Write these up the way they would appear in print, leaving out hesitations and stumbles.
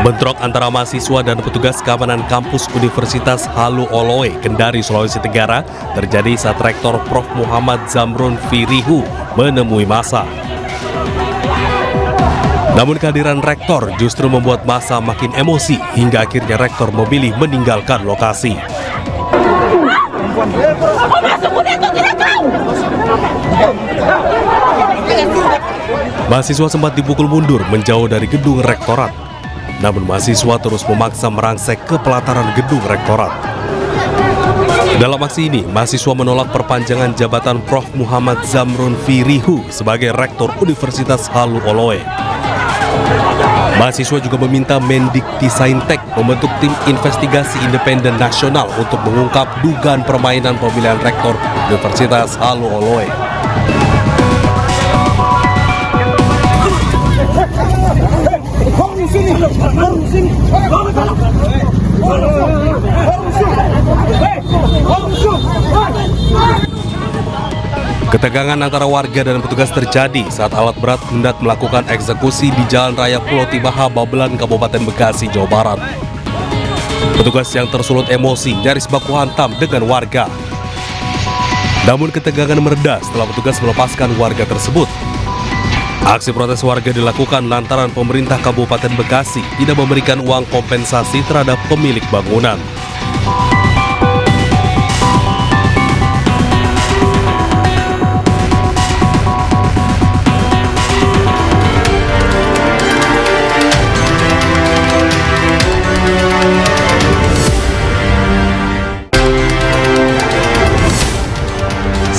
Bentrok antara mahasiswa dan petugas keamanan kampus Universitas Halu Oloe, Kendari, Sulawesi Tenggara terjadi saat Rektor Prof. Muhammad Zamrun Firihu menemui massa. Namun kehadiran Rektor justru membuat massa makin emosi hingga akhirnya Rektor memilih meninggalkan lokasi. Mahasiswa sempat dipukul mundur menjauh dari gedung rektorat. Namun mahasiswa terus memaksa merangsek ke pelataran gedung rektorat. Dalam aksi ini, mahasiswa menolak perpanjangan jabatan Prof. Muhammad Zamrun Firihu sebagai Rektor Universitas Halu Oloe. Mahasiswa juga meminta Mendiktisaintek membentuk tim investigasi independen nasional untuk mengungkap dugaan permainan pemilihan Rektor Universitas Halu Oloe. Ketegangan antara warga dan petugas terjadi saat alat berat hendak melakukan eksekusi di Jalan Raya Pulau Tibaha, Babelan, Kabupaten Bekasi, Jawa Barat. Petugas yang tersulut emosi nyaris baku hantam dengan warga. Namun ketegangan mereda setelah petugas melepaskan warga tersebut. Aksi protes warga dilakukan lantaran pemerintah Kabupaten Bekasi tidak memberikan uang kompensasi terhadap pemilik bangunan.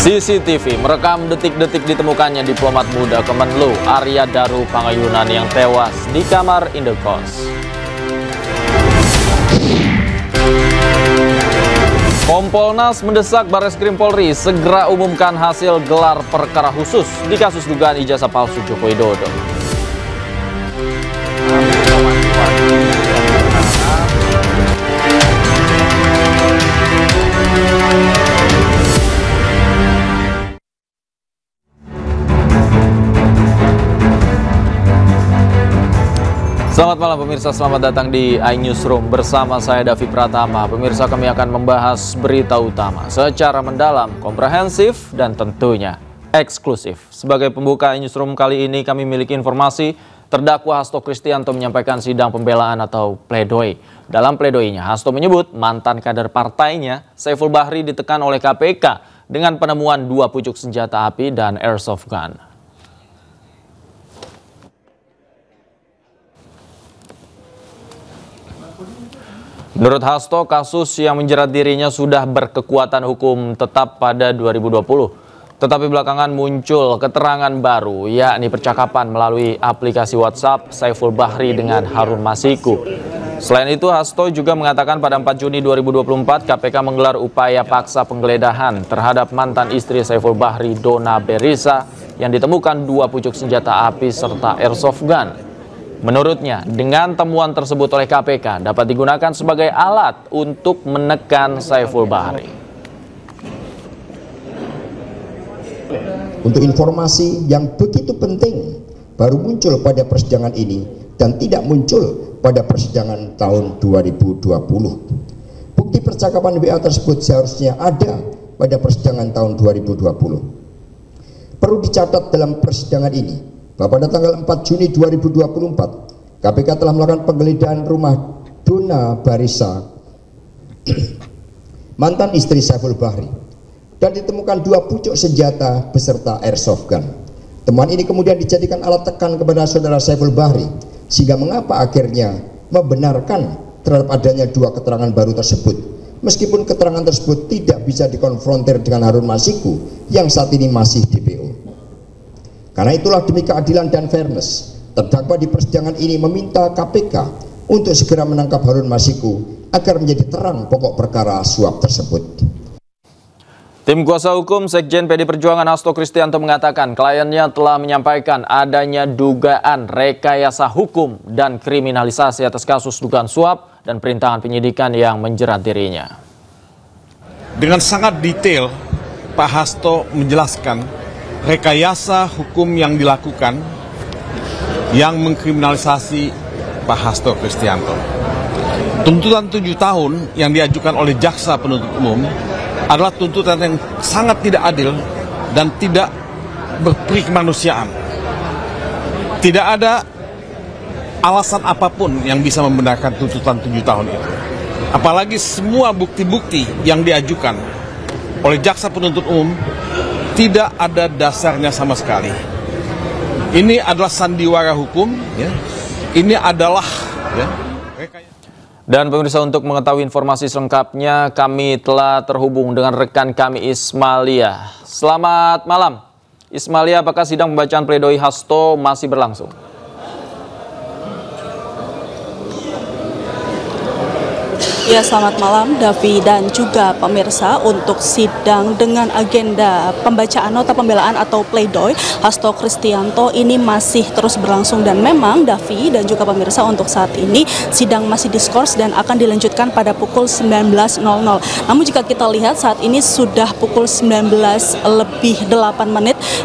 CCTV merekam detik-detik ditemukannya diplomat muda Kemenlu Arya Daru Pangayunan yang tewas di kamar indekos. Kompolnas mendesak Barreskrim Polri segera umumkan hasil gelar perkara khusus di kasus dugaan ijazah palsu Joko Widodo. Selamat malam pemirsa, selamat datang di iNewsroom bersama saya Davi Pratama. Pemirsa, kami akan membahas berita utama secara mendalam, komprehensif, dan tentunya eksklusif. Sebagai pembuka iNewsroom kali ini kami memiliki informasi terdakwa Hasto Kristianto menyampaikan sidang pembelaan atau pledoi. Dalam pledoinya, Hasto menyebut mantan kader partainya Saiful Bahri ditekan oleh KPK dengan penemuan 2 pucuk senjata api dan airsoft gun. Menurut Hasto, kasus yang menjerat dirinya sudah berkekuatan hukum tetap pada 2020. Tetapi belakangan muncul keterangan baru, yakni percakapan melalui aplikasi WhatsApp Saiful Bahri dengan Harun Masiku. Selain itu, Hasto juga mengatakan pada 4 Juni 2024 KPK menggelar upaya paksa penggeledahan terhadap mantan istri Saiful Bahri, Dona Berisa, yang ditemukan 2 pucuk senjata api serta airsoft gun. Menurutnya, dengan temuan tersebut oleh KPK dapat digunakan sebagai alat untuk menekan Saiful Bahri. Untuk informasi yang begitu penting baru muncul pada persidangan ini dan tidak muncul pada persidangan tahun 2020. Bukti percakapan WA tersebut seharusnya ada pada persidangan tahun 2020. Perlu dicatat dalam persidangan ini bahwa pada tanggal 4 Juni 2024 KPK telah melakukan penggeledahan rumah Dona Berisa, mantan istri Saiful Bahri, dan ditemukan 2 pucuk senjata beserta airsoft gun. Temuan ini kemudian dijadikan alat tekan kepada saudara Saiful Bahri, sehingga mengapa akhirnya membenarkan terhadap adanya 2 keterangan baru tersebut, meskipun keterangan tersebut tidak bisa dikonfrontir dengan Harun Masiku yang saat ini masih DPO. Karena itulah demi keadilan dan fairness, terdakwa di persidangan ini meminta KPK untuk segera menangkap Harun Masiku agar menjadi terang pokok perkara suap tersebut. Tim kuasa hukum Sekjen PD Perjuangan Hasto Kristianto mengatakan kliennya telah menyampaikan adanya dugaan rekayasa hukum dan kriminalisasi atas kasus dugaan suap dan perintangan penyidikan yang menjerat dirinya. Dengan sangat detail, Pak Hasto menjelaskan rekayasa hukum yang dilakukan yang mengkriminalisasi Pak Hasto Kristianto. Tuntutan 7 tahun yang diajukan oleh jaksa penuntut umum adalah tuntutan yang sangat tidak adil dan tidak berperi kemanusiaan. Tidak ada alasan apapun yang bisa membenarkan tuntutan 7 tahun itu. Apalagi semua bukti-bukti yang diajukan oleh jaksa penuntut umum tidak ada dasarnya sama sekali. Ini adalah sandiwara hukum, ya. Ini adalah, ya. Dan pemirsa, untuk mengetahui informasi selengkapnya, kami telah terhubung dengan rekan kami Ismalia. Selamat malam, Ismalia. Apakah sidang pembacaan pledoi Hasto masih berlangsung? Ya, selamat malam Davi dan juga pemirsa. Untuk sidang dengan agenda pembacaan nota pembelaan atau pledoi Hasto Kristianto ini masih terus berlangsung, dan memang Davi dan juga pemirsa, untuk saat ini sidang masih diskors dan akan dilanjutkan pada pukul 19.00. Namun jika kita lihat saat ini sudah pukul 19:08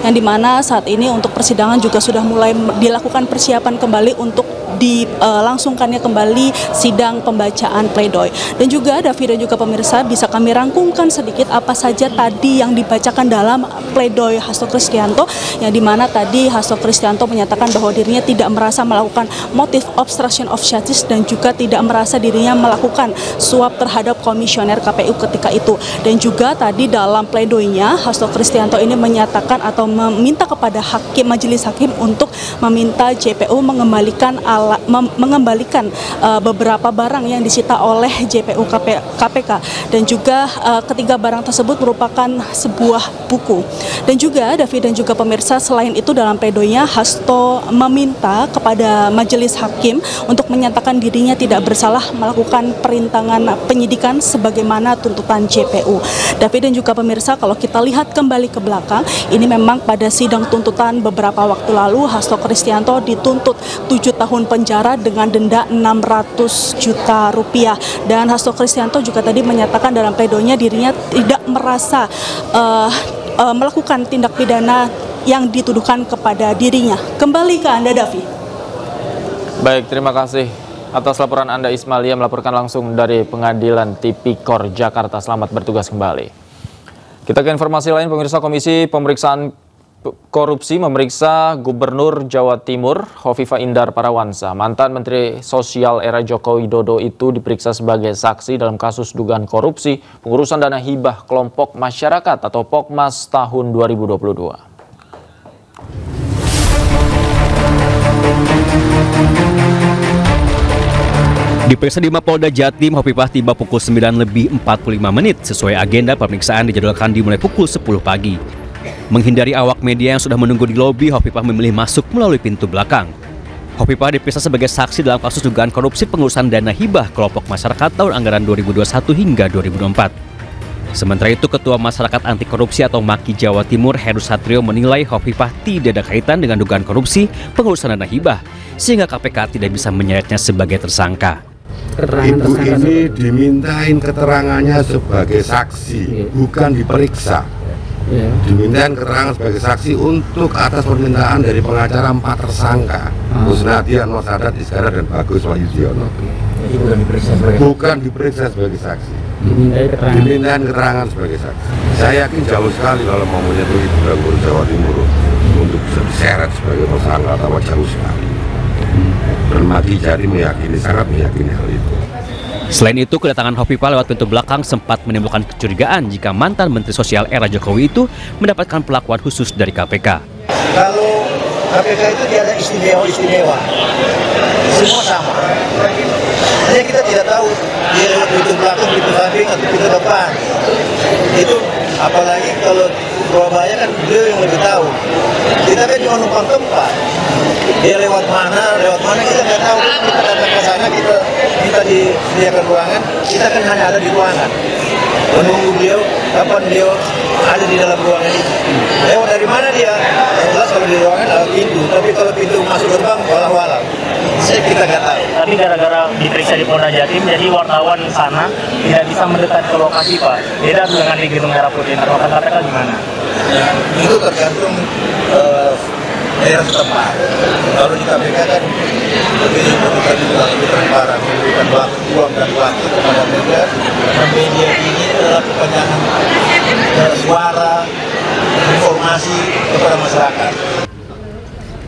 yang dimana saat ini untuk persidangan juga sudah mulai dilakukan persiapan kembali untuk dilangsungkannya kembali sidang pembacaan pledoi. Dan juga Davi dan juga pemirsa, bisa kami rangkumkan sedikit apa saja tadi yang dibacakan dalam pledoi Hasto Kristianto, yang dimana tadi Hasto Kristianto menyatakan bahwa dirinya tidak merasa melakukan motif obstruction of justice dan juga tidak merasa dirinya melakukan suap terhadap komisioner KPU ketika itu. Dan juga tadi dalam pledoinya Hasto Kristianto ini menyatakan atau meminta kepada majelis hakim untuk meminta JPU mengembalikan beberapa barang yang disita oleh JPU KPK, dan juga ketiga barang tersebut merupakan sebuah buku. Dan juga Davi dan juga pemirsa, selain itu dalam pledoinya Hasto meminta kepada majelis hakim untuk menyatakan dirinya tidak bersalah melakukan perintangan penyidikan sebagaimana tuntutan JPU. Davi dan juga pemirsa, kalau kita lihat kembali ke belakang, ini memang pada sidang tuntutan beberapa waktu lalu Hasto Kristianto dituntut 7 tahun penjara dengan denda 600 juta rupiah. Dan Hasto Kristianto juga tadi menyatakan dalam pledoinya dirinya tidak merasa melakukan tindak pidana yang dituduhkan kepada dirinya. Kembali ke Anda, Davi. Baik, terima kasih atas laporan Anda, Ismalia, melaporkan langsung dari Pengadilan Tipikor Jakarta. Selamat bertugas kembali. Kita ke informasi lain, pemirsa. Komisi Pemeriksaan Korupsi memeriksa Gubernur Jawa Timur Khofifah Indar Parawansa. Mantan Menteri Sosial era Joko Widodo itu diperiksa sebagai saksi dalam kasus dugaan korupsi pengurusan dana hibah kelompok masyarakat atau Pokmas tahun 2022. Diperiksa di Mapolda Jatim, Khofifah tiba pukul 9:45 sesuai agenda pemeriksaan dijadwalkan dimulai pukul 10 pagi. Menghindari awak media yang sudah menunggu di lobi, Khofifah memilih masuk melalui pintu belakang. Khofifah diperiksa sebagai saksi dalam kasus dugaan korupsi pengurusan dana hibah kelompok masyarakat tahun anggaran 2021 hingga 2024. Sementara itu, Ketua Masyarakat Anti Korupsi atau MAKI Jawa Timur, Heru Satrio, menilai Khofifah tidak ada kaitan dengan dugaan korupsi pengurusan dana hibah, sehingga KPK tidak bisa menyeretnya sebagai tersangka. Ibu ini dimintain keterangannya sebagai saksi, bukan diperiksa. Dimintain keterangan sebagai saksi untuk atas permintaan dari pengacara 4 tersangka, Husnadi, Anwar Sadat, Iskandar, dan Bagus Wahyudiono. Bukan diperiksa sebagai saksi, dimintain keterangan sebagai saksi. Saya yakin jauh sekali kalau mau menyetujui Gubernur Jawa Timur untuk bisa diseret sebagai tersangka, atau jauh sekali. Dan MAKI Jatim meyakini, sangat meyakini hal itu. Selain itu, kedatangan Khofifah lewat pintu belakang sempat menimbulkan kecurigaan jika mantan Menteri Sosial era Jokowi itu mendapatkan perlakuan khusus dari KPK. Kalau KPK itu tidak ada istimewa, semua sama. Hanya kita tidak tahu dia lewat pintu belakang, pintu samping, atau pintu depan. Itu apalagi kalau Surabaya kan beliau yang lebih tahu. Kita kan cuma numpang tempat. Dia lewat mana kita nggak tahu. Kita datang ke sana, kita disediakan ruangan, kita kan hanya ada di ruangan. Menunggu beliau, kapan beliau ada di dalam ruangan itu. Lewat dari mana dia? Jelas kalau di ruangan ada pintu, tapi kalau pintu masuk gerbang, walau-walau. Kita nggak tahu. Tapi gara-gara diperiksa di Polda Jatim, jadi wartawan sana tidak bisa mendekat ke lokasi, Pak. Beda dengan di Gedung Merah Putih. Atau KPK gimana? Itu tergantung daerah setempat. Kalau di KPK kan lebih transparan, memberikan uang dan waktu kepada media. Karena media ini adalah kepanjangan suara, informasi kepada masyarakat.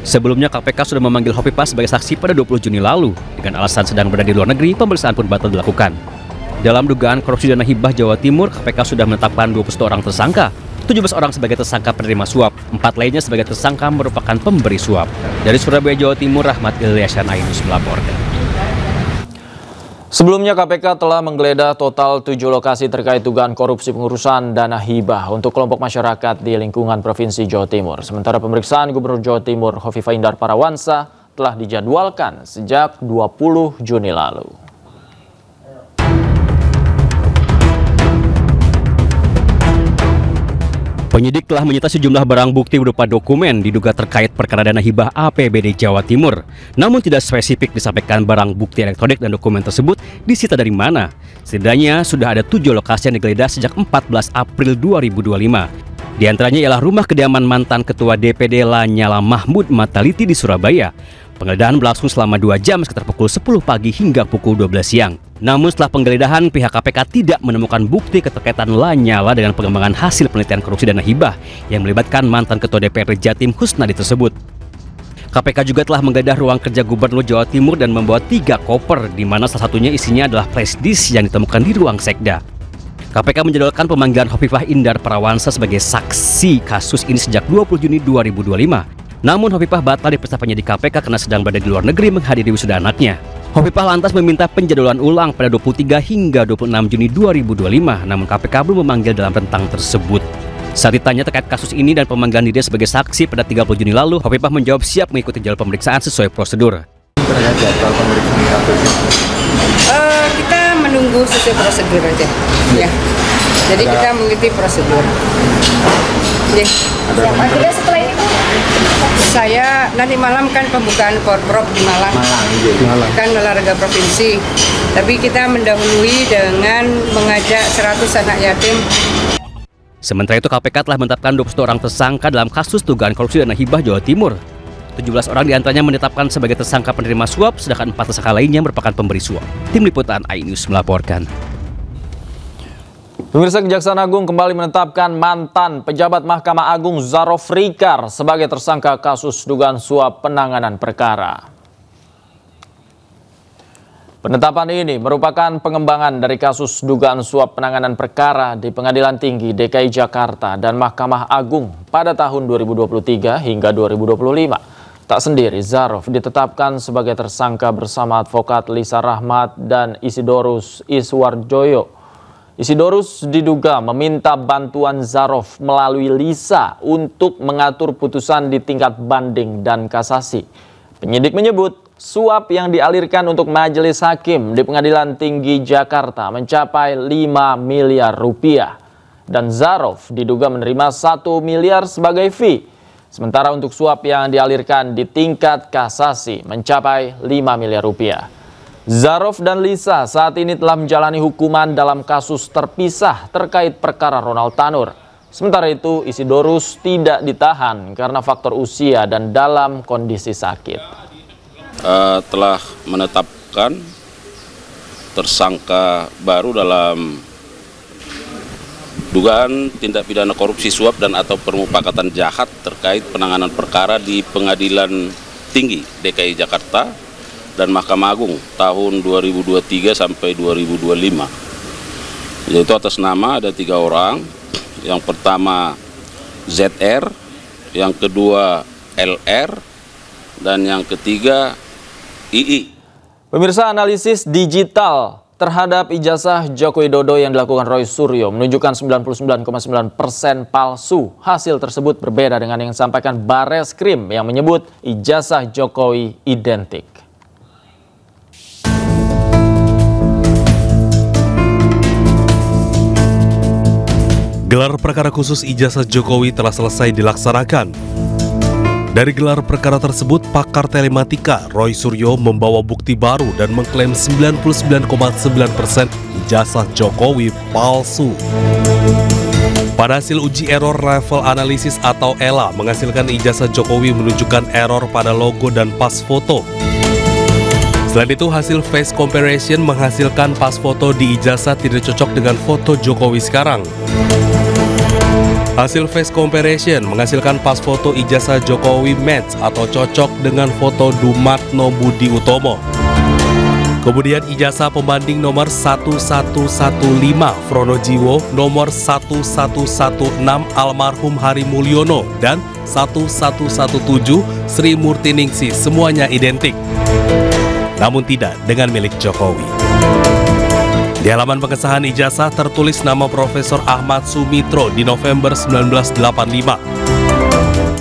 Sebelumnya KPK sudah memanggil Hovifah sebagai saksi pada 20 Juni lalu. Dengan alasan sedang berada di luar negeri, pemeriksaan pun batal dilakukan. Dalam dugaan korupsi dana hibah Jawa Timur, KPK sudah menetapkan 21 orang tersangka. 17 orang sebagai tersangka penerima suap, 4 lainnya sebagai tersangka merupakan pemberi suap. Dari Surabaya, Jawa Timur, Rahmat Ilyasyan, Ainus melaporkan. Sebelumnya KPK telah menggeledah total 7 lokasi terkait dugaan korupsi pengurusan dana hibah untuk kelompok masyarakat di lingkungan Provinsi Jawa Timur. Sementara pemeriksaan Gubernur Jawa Timur Hovifah Indar Parawansa telah dijadwalkan sejak 20 Juni lalu. Penyidik telah menyita sejumlah barang bukti berupa dokumen diduga terkait perkara dana hibah APBD Jawa Timur. Namun tidak spesifik disampaikan barang bukti elektronik dan dokumen tersebut disita dari mana. Setidaknya sudah ada 7 lokasi yang digeledah sejak 14 April 2025. Di antaranya ialah rumah kediaman mantan Ketua DPD Lanyala Mahmud Mataliti di Surabaya. Penggeledahan berlangsung selama 2 jam sekitar pukul 10 pagi hingga pukul 12 siang. Namun setelah penggeledahan, pihak KPK tidak menemukan bukti keterkaitan Lanyala dengan pengembangan hasil penelitian korupsi dana hibah yang melibatkan mantan Ketua DPRD Jatim Kusnadi tersebut. KPK juga telah menggeledah ruang kerja Gubernur Jawa Timur dan membawa 3 koper, di mana salah satunya isinya adalah flash disk yang ditemukan di ruang sekda. KPK menjadwalkan pemanggilan Hovifah Indar Parawansa sebagai saksi kasus ini sejak 20 Juni 2025. Namun Hovifah batal diperiksa penyidik KPK karena sedang berada di luar negeri menghadiri wisuda anaknya. Hovifah lantas meminta penjadwalan ulang pada 23 hingga 26 Juni 2025, namun KPK belum memanggil dalam rentang tersebut. Saat ditanya terkait kasus ini dan pemanggilan dirinya sebagai saksi pada 30 Juni lalu, Hovifah menjawab siap mengikuti jalur pemeriksaan sesuai prosedur. Terkait jadwal pemeriksaan KPK? Kita menunggu sesuai prosedur aja, ya. Jadi kita mengikuti prosedur. Ya. Akhirnya setelah ini saya nanti malam kan pembukaan Porprov di Malang. Kan olahraga provinsi. Tapi kita mendahului dengan mengajak 100 anak yatim. Sementara itu KPK telah menetapkan 21 orang tersangka dalam kasus dugaan korupsi dana hibah Jawa Timur. 17 orang diantaranya menetapkan sebagai tersangka penerima suap, sedangkan 4 tersangka lainnya merupakan pemberi suap. Tim Liputan Ainus melaporkan. Pemirsa, Kejaksaan Agung kembali menetapkan mantan pejabat Mahkamah Agung Zarof Rikar sebagai tersangka kasus dugaan suap penanganan perkara. Penetapan ini merupakan pengembangan dari kasus dugaan suap penanganan perkara di Pengadilan Tinggi DKI Jakarta dan Mahkamah Agung pada tahun 2023 hingga 2025. Tak sendiri, Zarof ditetapkan sebagai tersangka bersama advokat Lisa Rahmat dan Isidorus Iswarjoyo. Isidorus diduga meminta bantuan Zarof melalui Lisa untuk mengatur putusan di tingkat banding dan kasasi. Penyidik menyebut suap yang dialirkan untuk majelis hakim di Pengadilan Tinggi Jakarta mencapai 5 miliar rupiah. Dan Zarof diduga menerima 1 miliar sebagai fee. Sementara untuk suap yang dialirkan di tingkat kasasi mencapai 5 miliar rupiah. Zarof dan Lisa saat ini telah menjalani hukuman dalam kasus terpisah terkait perkara Ronald Tanur. Sementara itu, Isidorus tidak ditahan karena faktor usia dan dalam kondisi sakit. Telah menetapkan tersangka baru dalam dugaan tindak pidana korupsi suap dan atau permufakatan jahat terkait penanganan perkara di Pengadilan Tinggi DKI Jakarta dan Mahkamah Agung tahun 2023 sampai 2025. Yaitu atas nama ada 3 orang. Yang pertama ZR, yang kedua LR, dan yang ketiga II. Pemirsa, analisis digital terhadap ijazah Joko Widodo yang dilakukan Roy Suryo menunjukkan 99,9% palsu. Hasil tersebut berbeda dengan yang disampaikan Bareskrim yang menyebut ijazah Jokowi identik. Gelar perkara khusus ijazah Jokowi telah selesai dilaksanakan. Dari gelar perkara tersebut, pakar telematika Roy Suryo membawa bukti baru dan mengklaim 99,9% ijazah Jokowi palsu. Pada hasil uji error level analisis atau ELA menghasilkan ijazah Jokowi menunjukkan error pada logo dan pas foto. Selain itu, hasil face comparison menghasilkan pas foto di ijazah tidak cocok dengan foto Jokowi sekarang. Hasil face comparison menghasilkan pas foto ijazah Jokowi match atau cocok dengan foto Dumatno Budi Utomo. Kemudian ijazah pembanding nomor 1115 Fronojiwo, nomor 1116 almarhum Hari Mulyono, dan 1117 Sri Murtiningsih semuanya identik. Namun tidak dengan milik Jokowi. Di halaman pengesahan ijazah tertulis nama Profesor Ahmad Sumitro di November 1985.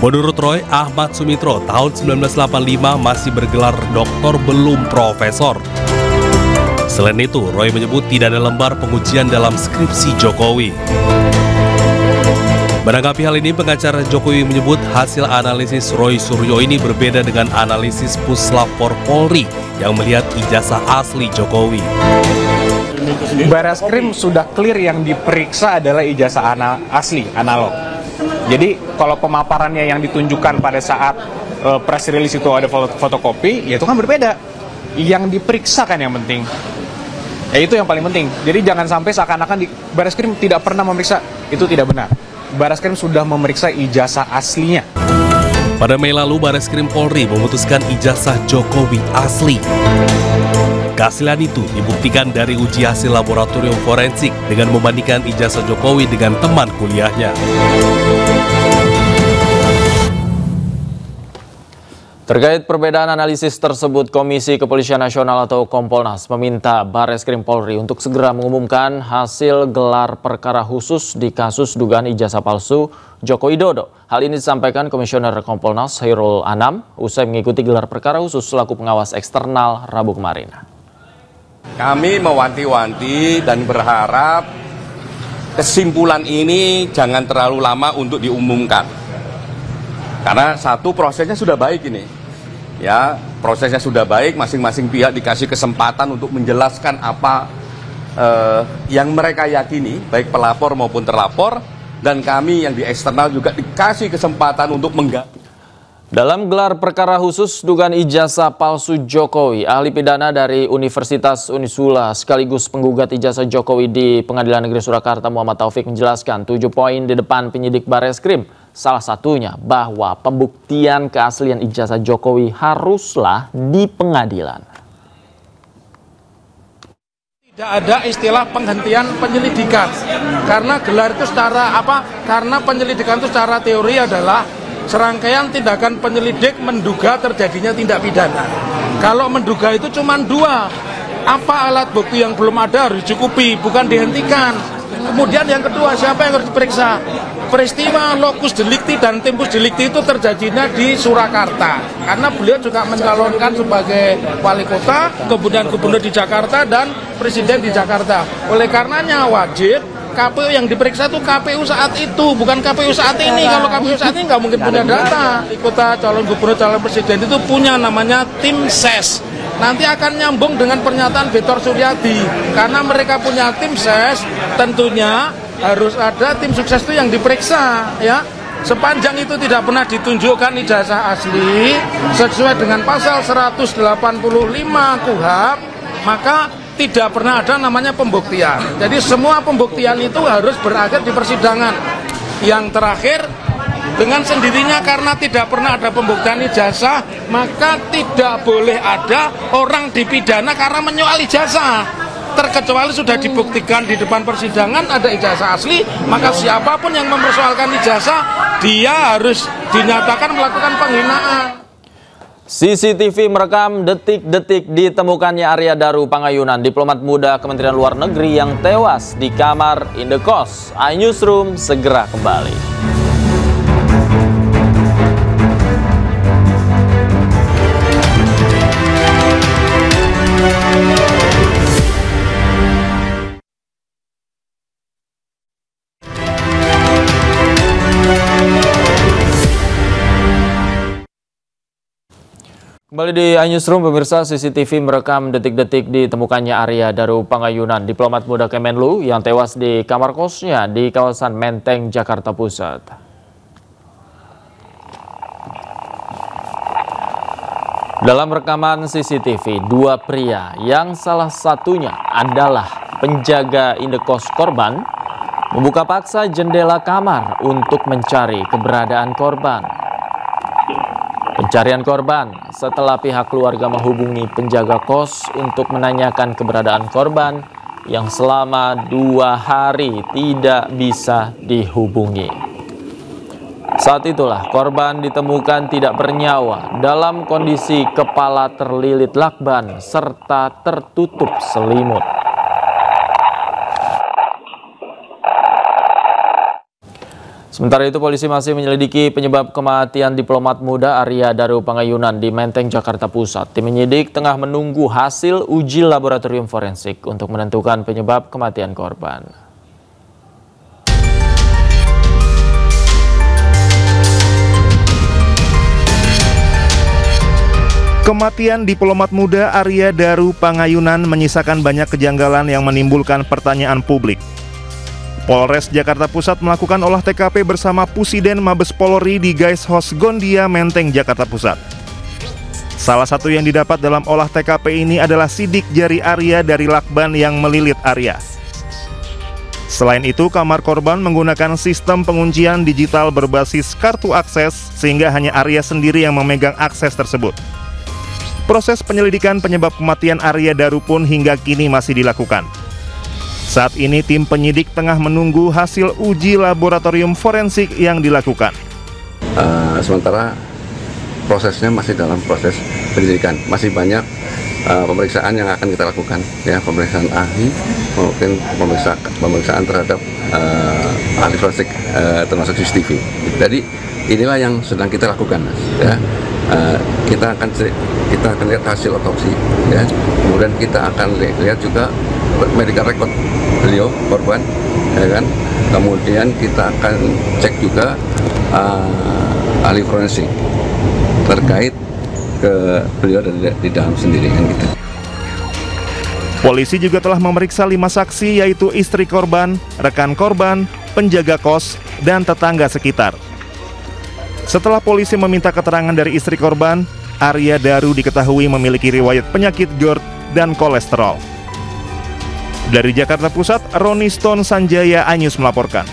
Menurut Roy, Ahmad Sumitro tahun 1985 masih bergelar doktor belum profesor. Selain itu, Roy menyebut tidak ada lembar pengujian dalam skripsi Jokowi. Menanggapi hal ini, pengacara Jokowi menyebut hasil analisis Roy Suryo ini berbeda dengan analisis Puslapor Polri yang melihat ijazah asli Jokowi. Bareskrim sudah clear yang diperiksa adalah ijazah asli, analog. Jadi kalau pemaparannya yang ditunjukkan pada saat press release itu ada fotokopi, ya itu kan berbeda. Yang diperiksa kan yang penting. Ya itu yang paling penting. Jadi jangan sampai seakan-akan Bareskrim tidak pernah memeriksa, itu tidak benar. Bareskrim sudah memeriksa ijazah aslinya. Pada Mei lalu, Bareskrim Polri memutuskan ijazah Jokowi asli. Keaslian itu dibuktikan dari uji hasil laboratorium forensik dengan membandingkan ijazah Jokowi dengan teman kuliahnya. Terkait perbedaan analisis tersebut, Komisi Kepolisian Nasional atau Kompolnas meminta Bareskrim Polri untuk segera mengumumkan hasil gelar perkara khusus di kasus dugaan ijazah palsu Joko Widodo. Hal ini disampaikan Komisioner Kompolnas Hairul Anam usai mengikuti gelar perkara khusus selaku pengawas eksternal Rabu kemarin. Kami mewanti-wanti dan berharap kesimpulan ini jangan terlalu lama untuk diumumkan. Karena satu, prosesnya sudah baik ini. Ya, prosesnya sudah baik, masing-masing pihak dikasih kesempatan untuk menjelaskan apa yang mereka yakini, baik pelapor maupun terlapor, dan kami yang di eksternal juga dikasih kesempatan untuk menggali. Dalam gelar perkara khusus dugaan ijazah palsu Jokowi, ahli pidana dari Universitas Unisula sekaligus penggugat ijazah Jokowi di Pengadilan Negeri Surakarta Muhammad Taufik menjelaskan 7 poin di depan penyidik Bareskrim. Salah satunya bahwa pembuktian keaslian ijazah Jokowi haruslah di pengadilan. Tidak ada istilah penghentian penyelidikan karena gelar itu secara Karena penyelidikan itu secara teori adalah serangkaian tindakan penyelidik menduga terjadinya tindak pidana. Kalau menduga itu cuma 2. Apa alat bukti yang belum ada harus dicukupi, bukan dihentikan. Kemudian yang kedua, siapa yang harus diperiksa? Peristiwa lokus delikti dan tempus delikti itu terjadinya di Surakarta. Karena beliau juga mencalonkan sebagai wali kota, kemudian gubernur di Jakarta dan presiden di Jakarta. Oleh karenanya wajib KPU yang diperiksa itu KPU saat itu, bukan KPU saat ini. Kalau KPU saat ini nggak mungkin punya data. Kota calon gubernur, calon presiden itu punya namanya tim ses. Nanti akan nyambung dengan pernyataan Betor Suryadi. Karena mereka punya tim ses, tentunya harus ada tim sukses itu yang diperiksa, ya. Sepanjang itu tidak pernah ditunjukkan ijazah asli sesuai dengan pasal 185 KUHP, maka tidak pernah ada namanya pembuktian. Jadi semua pembuktian itu harus berakhir di persidangan. Yang terakhir, dengan sendirinya karena tidak pernah ada pembuktian ijazah, maka tidak boleh ada orang dipidana karena menyoal ijazah. Terkecuali sudah dibuktikan di depan persidangan ada ijazah asli, maka siapapun yang mempersoalkan ijazah, dia harus dinyatakan melakukan penghinaan. CCTV merekam detik-detik ditemukannya Arya Daru Pangayunan, diplomat muda Kementerian Luar Negeri yang tewas di kamar indekos. iNewsroom segera kembali. Kembali di iNewsroom, pemirsa, CCTV merekam detik-detik ditemukannya Arya Daru Pangayunan, diplomat muda Kemenlu yang tewas di kamar kosnya di kawasan Menteng, Jakarta Pusat. Dalam rekaman CCTV, dua pria yang salah satunya adalah penjaga indekos korban membuka paksa jendela kamar untuk mencari keberadaan korban. Pencarian korban setelah pihak keluarga menghubungi penjaga kos untuk menanyakan keberadaan korban yang selama 2 hari tidak bisa dihubungi. Saat itulah korban ditemukan tidak bernyawa dalam kondisi kepala terlilit lakban serta tertutup selimut. Sementara itu, polisi masih menyelidiki penyebab kematian diplomat muda Arya Daru Pangayunan di Menteng, Jakarta Pusat. Tim penyidik tengah menunggu hasil uji laboratorium forensik untuk menentukan penyebab kematian korban. Kematian diplomat muda Arya Daru Pangayunan menyisakan banyak kejanggalan yang menimbulkan pertanyaan publik. Polres Jakarta Pusat melakukan olah TKP bersama Pusiden Mabes Polri di Guys House Gondia, Menteng, Jakarta Pusat. Salah satu yang didapat dalam olah TKP ini adalah sidik jari Arya dari lakban yang melilit Arya. Selain itu, kamar korban menggunakan sistem penguncian digital berbasis kartu akses sehingga hanya Arya sendiri yang memegang akses tersebut. Proses penyelidikan penyebab kematian Arya Daru pun hingga kini masih dilakukan. Saat ini tim penyidik tengah menunggu hasil uji laboratorium forensik yang dilakukan. Sementara prosesnya masih dalam proses penyidikan, masih banyak pemeriksaan yang akan kita lakukan, ya, pemeriksaan ahli maupun pemeriksaan terhadap ahli forensik termasuk CCTV. Jadi inilah yang sedang kita lakukan, ya. Kita akan lihat hasil otopsi, ya. Kemudian kita akan lihat juga medical record beliau korban, ya kan. Kemudian kita akan cek juga ahli forensik terkait ke beliau di dalam sendiri, kan gitu. Polisi juga telah memeriksa 5 saksi, yaitu istri korban, rekan korban, penjaga kos, dan tetangga sekitar. Setelah polisi meminta keterangan dari istri korban, Arya Daru diketahui memiliki riwayat penyakit GERD dan kolesterol. Dari Jakarta Pusat, Roni Stone Sanjaya, iNews melaporkan.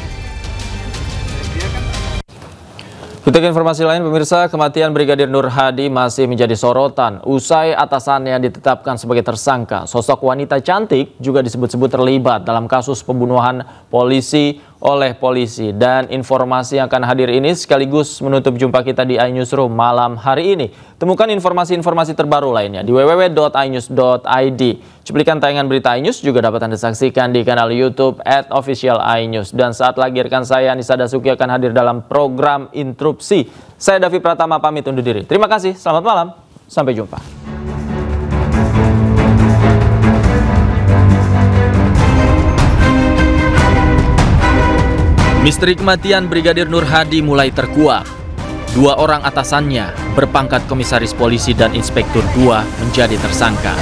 Untuk informasi lain, pemirsa, kematian Brigadir Nur Hadi masih menjadi sorotan. Usai atasannya ditetapkan sebagai tersangka, sosok wanita cantik juga disebut-sebut terlibat dalam kasus pembunuhan polisi oleh polisi. Dan informasi yang akan hadir ini sekaligus menutup jumpa kita di iNewsroom malam hari ini. Temukan informasi-informasi terbaru lainnya di www.inews.id. Cuplikan tayangan berita iNews juga dapat Anda saksikan di kanal YouTube @officialinews. Dan saat lagi rekan saya Anissa Dasuki akan hadir dalam program Interupsi. Saya Davi Pratama pamit undur diri. Terima kasih, selamat malam, sampai jumpa. Misteri kematian Brigadir Nur Hadi mulai terkuak. 2 orang atasannya berpangkat komisaris polisi dan inspektur 2 menjadi tersangka.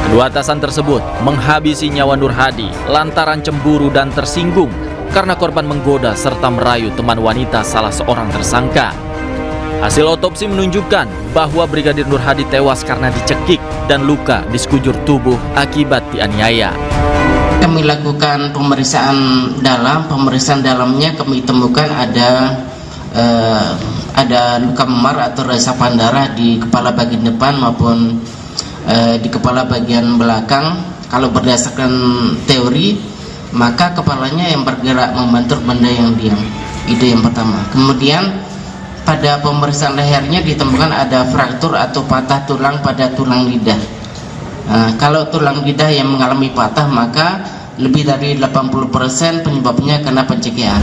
Kedua atasan tersebut menghabisi nyawa Nur Hadi lantaran cemburu dan tersinggung karena korban menggoda serta merayu teman wanita salah seorang tersangka. Hasil otopsi menunjukkan bahwa Brigadir Nur Hadi tewas karena dicekik dan luka di sekujur tubuh akibat dianiaya. Kami lakukan pemeriksaan dalamnya kami temukan ada luka memar atau resapan darah di kepala bagian depan maupun di kepala bagian belakang. Kalau berdasarkan teori, maka kepalanya yang bergerak membentur benda yang diam. Itu yang pertama. Kemudian pada pemeriksaan lehernya ditemukan ada fraktur atau patah tulang pada tulang lidah. Kalau tulang lidah yang mengalami patah, maka lebih dari 80% penyebabnya karena pencegahan.